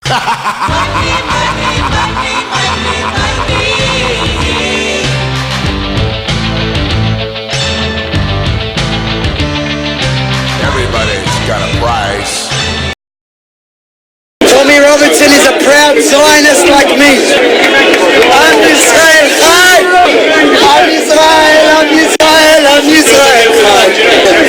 Everybody's got a price. Tommy Robertson is a proud Zionist like me. I'm Israel Chai! I'm Israel, I'm Israel, I'm Israel Chai!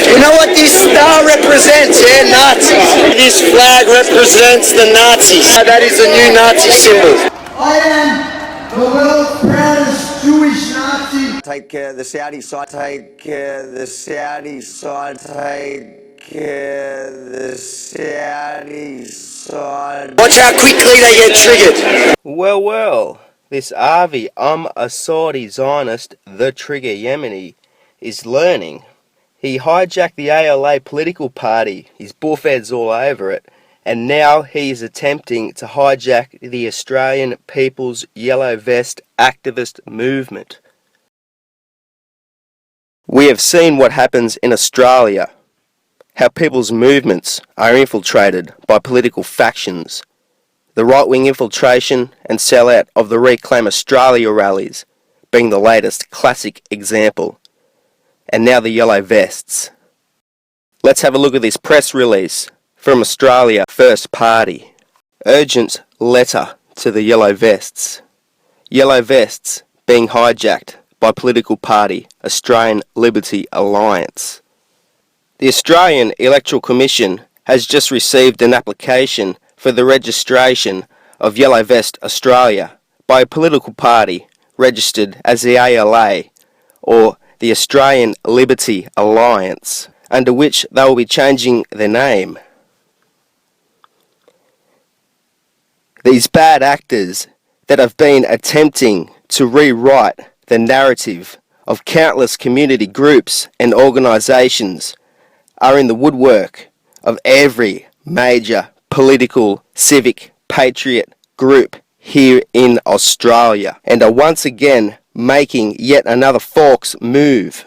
You know what this star represents, yeah? Nazis. This flag represents the Nazis. That is a new Nazi symbol. I am the world's proudest Jewish Nazi. Take the Saudi side, take the Saudi side, take the Saudi side. Watch how quickly they get triggered. Well, this Avi, a Saudi Zionist, the Trigger Yemini, is learning. He hijacked the ALA political party, his bullfeds all over it, and now he is attempting to hijack the Australian People's Yellow Vest activist movement. We have seen what happens in Australia, how people's movements are infiltrated by political factions. The right-wing infiltration and sellout of the Reclaim Australia rallies being the latest classic example. And now the Yellow Vests. Let's have a look at this press release from Australia First Party. Urgent letter to the Yellow Vests. Yellow Vests being hijacked by political party Australian Liberty Alliance. The Australian Electoral Commission has just received an application for the registration of Yellow Vest Australia by a political party registered as the ALA, or the Australian Liberty Alliance, under which they will be changing their name. These bad actors that have been attempting to rewrite the narrative of countless community groups and organisations are in the woodwork of every major political, civic, patriot group here in Australia, and are once again making yet another Forks move,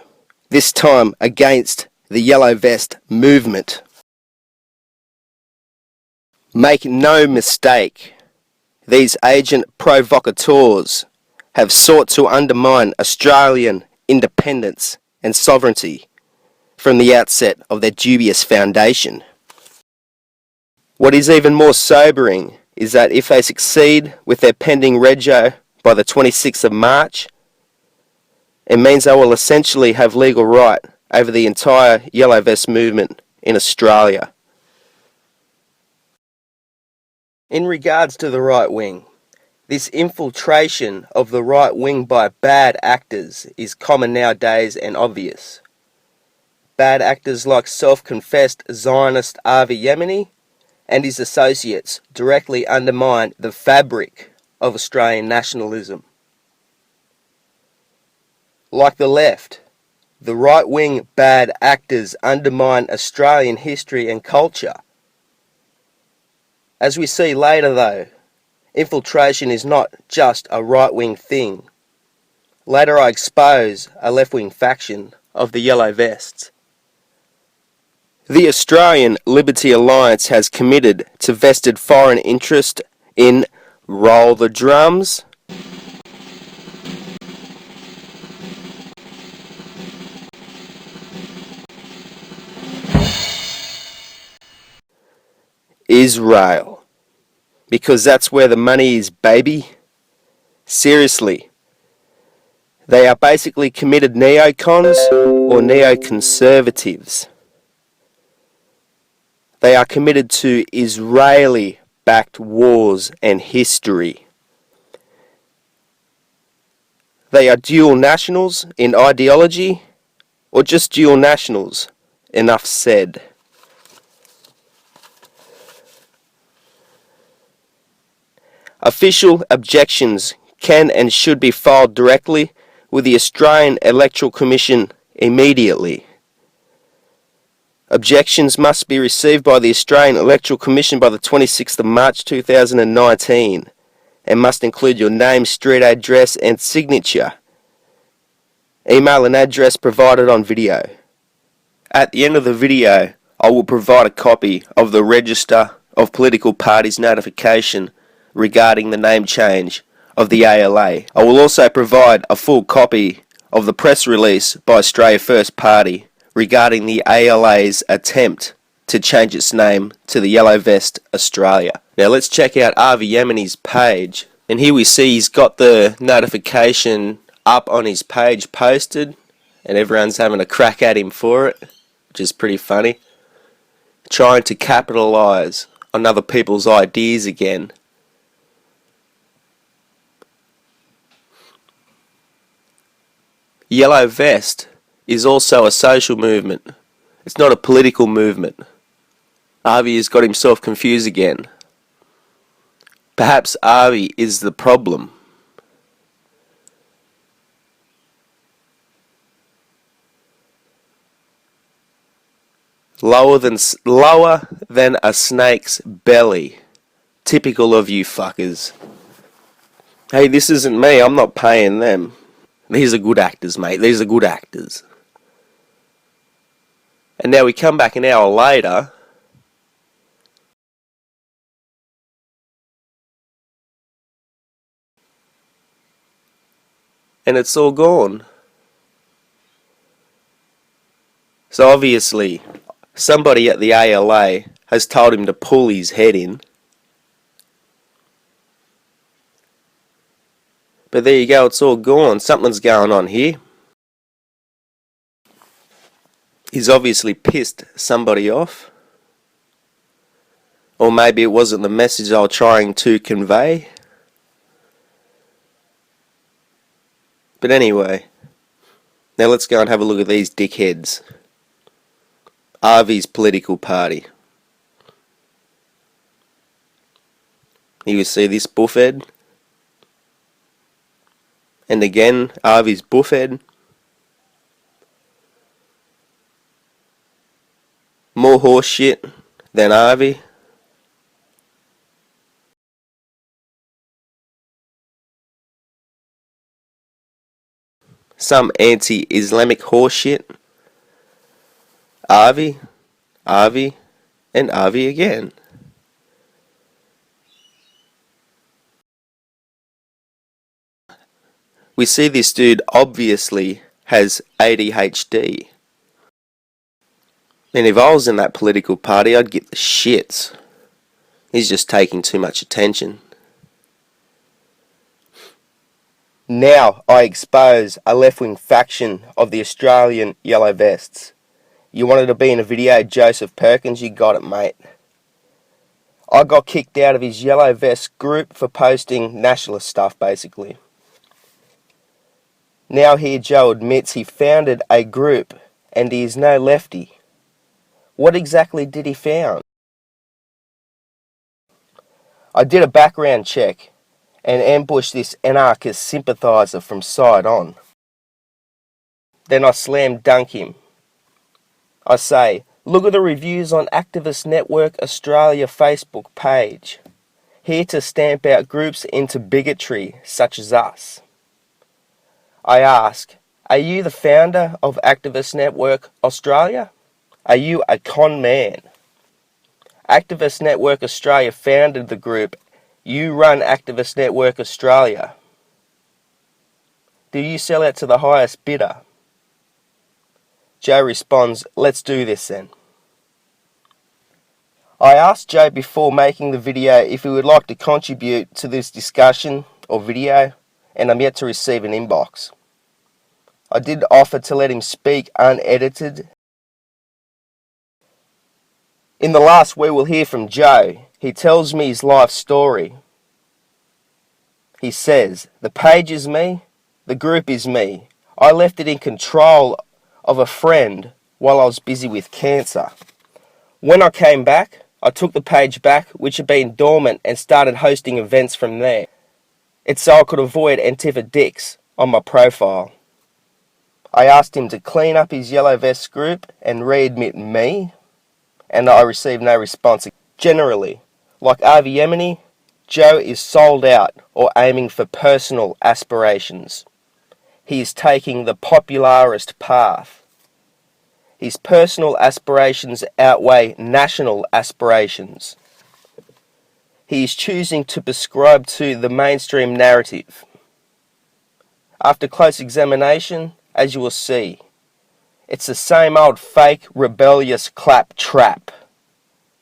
this time against the Yellow Vest movement. Make no mistake, these agent provocateurs have sought to undermine Australian independence and sovereignty from the outset of their dubious foundation. What is even more sobering is that if they succeed with their pending rego by the 26th of March, it means they will essentially have legal right over the entire Yellow Vest movement in Australia. In regards to the right wing, this infiltration of the right wing by bad actors is common nowadays and obvious. Bad actors like self-confessed Zionist Avi Yemini and his associates directly undermine the fabric of Australian nationalism. Like the left, the right-wing bad actors undermine Australian history and culture. As we see later though, infiltration is not just a right-wing thing. Later I expose a left-wing faction of the Yellow Vests. The Australian Liberty Alliance has committed to vested foreign interest in roll the drums, Israel, because that's where the money is, baby. Seriously, they are basically committed neocons or neoconservatives. They are committed to Israeli-backed wars and history. They are dual nationals in ideology, or just dual nationals. Enough said. Official objections can and should be filed directly with the Australian Electoral Commission immediately. Objections must be received by the Australian Electoral Commission by the 26th of March 2019 and must include your name, street address and signature. Email and address provided on video. At the end of the video, I will provide a copy of the register of political parties' notification regarding the name change of the ALA. I will also provide a full copy of the press release by Australia First Party regarding the ALA's attempt to change its name to the Yellow Vest Australia. Now let's check out Avi Yemini's page, and here we see he's got the notification up on his page posted, and everyone's having a crack at him for it, which is pretty funny. Trying to capitalise on other people's ideas again. Yellow Vest is also a social movement. It's not a political movement. Avi has got himself confused again. Perhaps Avi is the problem. Lower than a snake's belly. Typical of you fuckers. Hey, this isn't me. I'm not paying them. These are good actors, mate. These are good actors. And now we come back an hour later. And it's all gone. So obviously, somebody at the ALA has told him to pull his head in. But there you go, it's all gone. Something's going on here. He's obviously pissed somebody off. Or maybe it wasn't the message I was trying to convey. But anyway, now let's go and have a look at these dickheads. Avi's political party. You see this buffhead? And again, Avi's buffhead. More horse shit than Avi. Some anti-Islamic horse shit. Avi, and Avi again. We see this dude obviously has ADHD. And if I was in that political party, I'd get the shits. He's just taking too much attention. Now I expose a left-wing faction of the Australian Yellow Vests. You wanted to be in a video, Joseph Perkins, you got it, mate. I got kicked out of his Yellow Vest group for posting nationalist stuff, basically. Now here Joe admits he founded a group and he is no lefty. What exactly did he found? I did a background check and ambushed this anarchist sympathiser from side on. Then I slam dunk him. I say, look at the reviews on Activist Network Australia Facebook page. Here to stamp out groups into bigotry such as us. I ask, are you the founder of Activist Network Australia? Are you a con man? Activist Network Australia founded the group. You run Activist Network Australia. Do you sell out to the highest bidder? Joe responds, let's do this then. I asked Joe before making the video if he would like to contribute to this discussion or video, and I'm yet to receive an inbox. I did offer to let him speak unedited. In the last we will hear from Joe, he tells me his life story. He says, the page is me, the group is me. I left it in control of a friend while I was busy with cancer. When I came back, I took the page back, which had been dormant, and started hosting events from there. It's so I could avoid Antifa dicks on my profile. I asked him to clean up his Yellow Vest group and readmit me, and I received no response. Generally, like Avi Yemini, Joe is sold out or aiming for personal aspirations. He is taking the popularist path. His personal aspirations outweigh national aspirations. he is choosing to prescribe to the mainstream narrative. After close examination, as you will see, it's the same old fake, rebellious claptrap,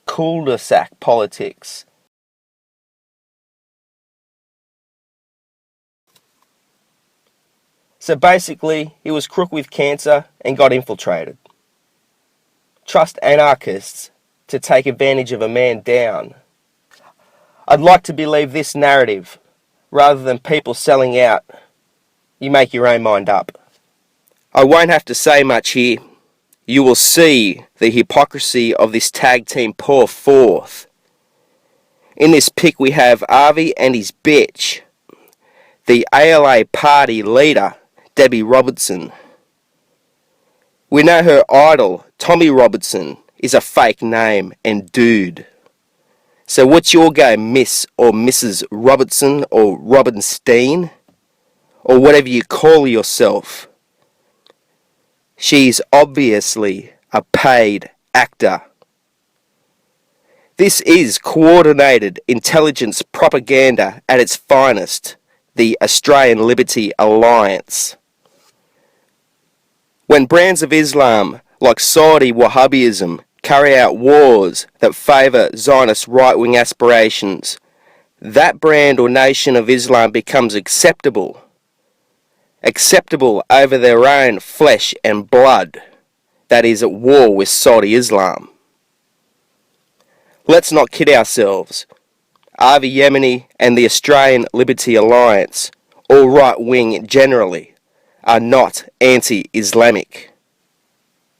cul-de-sac politics. So basically, he was crook with cancer and got infiltrated. Trust anarchists to take advantage of a man down. I'd like to believe this narrative, rather than people selling out. You make your own mind up. I won't have to say much here. You will see the hypocrisy of this tag team pour forth. In this pic we have Avi and his bitch, the ALA party leader, Debbie Robertson. We know her idol, Tommy Robertson, is a fake name and dude. So what's your game, Miss or Mrs. Robertson or Robinstein? Or whatever you call yourself? She's obviously a paid actor. This is coordinated intelligence propaganda at its finest, the Australian Liberty Alliance. When brands of Islam, like Saudi Wahhabism, carry out wars that favour Zionist right-wing aspirations, that brand or nation of Islam becomes acceptable over their own flesh and blood that is at war with Saudi Islam. Let's not kid ourselves. Avi Yemini and the Australian Liberty Alliance, or right-wing generally, are not anti-Islamic.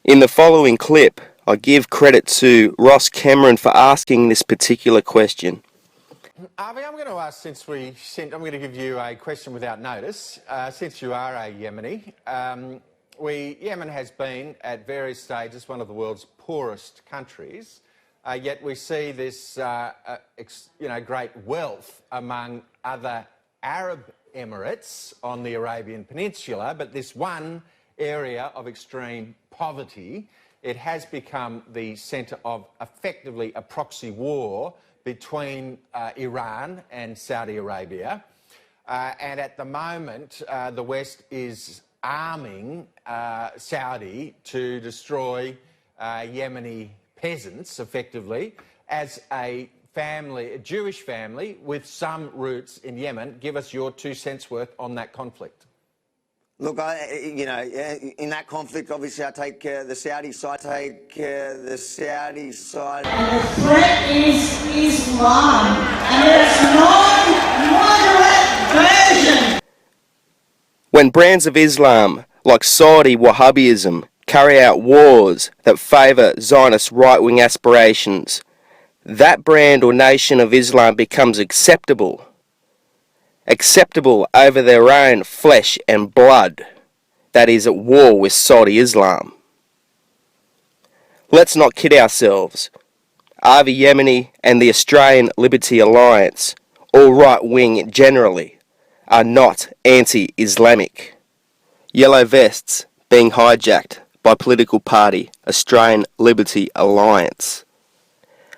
In the following clip, I give credit to Ross Cameron for asking this particular question. Avi, I'm going to ask, I'm going to give you a question without notice. Since you are a Yemeni, Yemen has been at various stages one of the world's poorest countries, yet we see this, great wealth among other Arab Emirates on the Arabian Peninsula, but this one area of extreme poverty, it has become the centre of effectively a proxy war between Iran and Saudi Arabia. And at the moment, the West is arming Saudi to destroy Yemeni peasants, effectively, as a family, a Jewish family with some roots in Yemen. Give us your 2 cents worth on that conflict. Look, in that conflict, obviously, I take the Saudi side. And the threat is Islam, and its non-moderate version. When brands of Islam, like Saudi Wahhabism, carry out wars that favour Zionist right-wing aspirations, that brand or nation of Islam becomes acceptable over their own flesh and blood that is at war with Saudi Islam. Let's not kid ourselves. Avi Yemini and the Australian Liberty Alliance, or right-wing generally, are not anti-Islamic. Yellow vests being hijacked by political party Australian Liberty Alliance.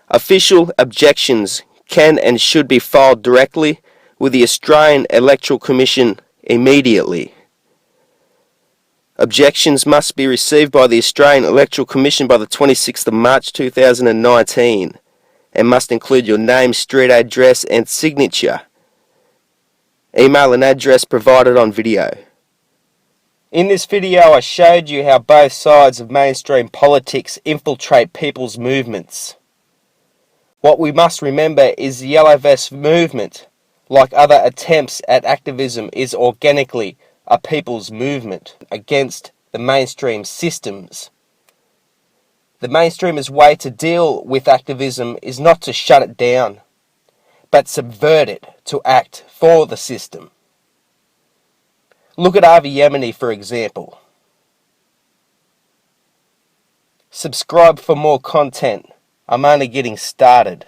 Official objections can and should be filed directly with the Australian Electoral Commission immediately. Objections must be received by the Australian Electoral Commission by the 26th of March 2019 and must include your name, street address and signature. Email and address provided on video. In this video I showed you how both sides of mainstream politics infiltrate people's movements. What we must remember is the Yellow Vest movement, like other attempts at activism, is organically a people's movement against the mainstream systems. The mainstream's way to deal with activism is not to shut it down, but subvert it to act for the system. Look at Avi Yemini, for example. Subscribe for more content. I'm only getting started.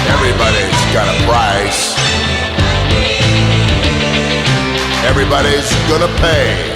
Everybody's got a price. Everybody's gonna pay.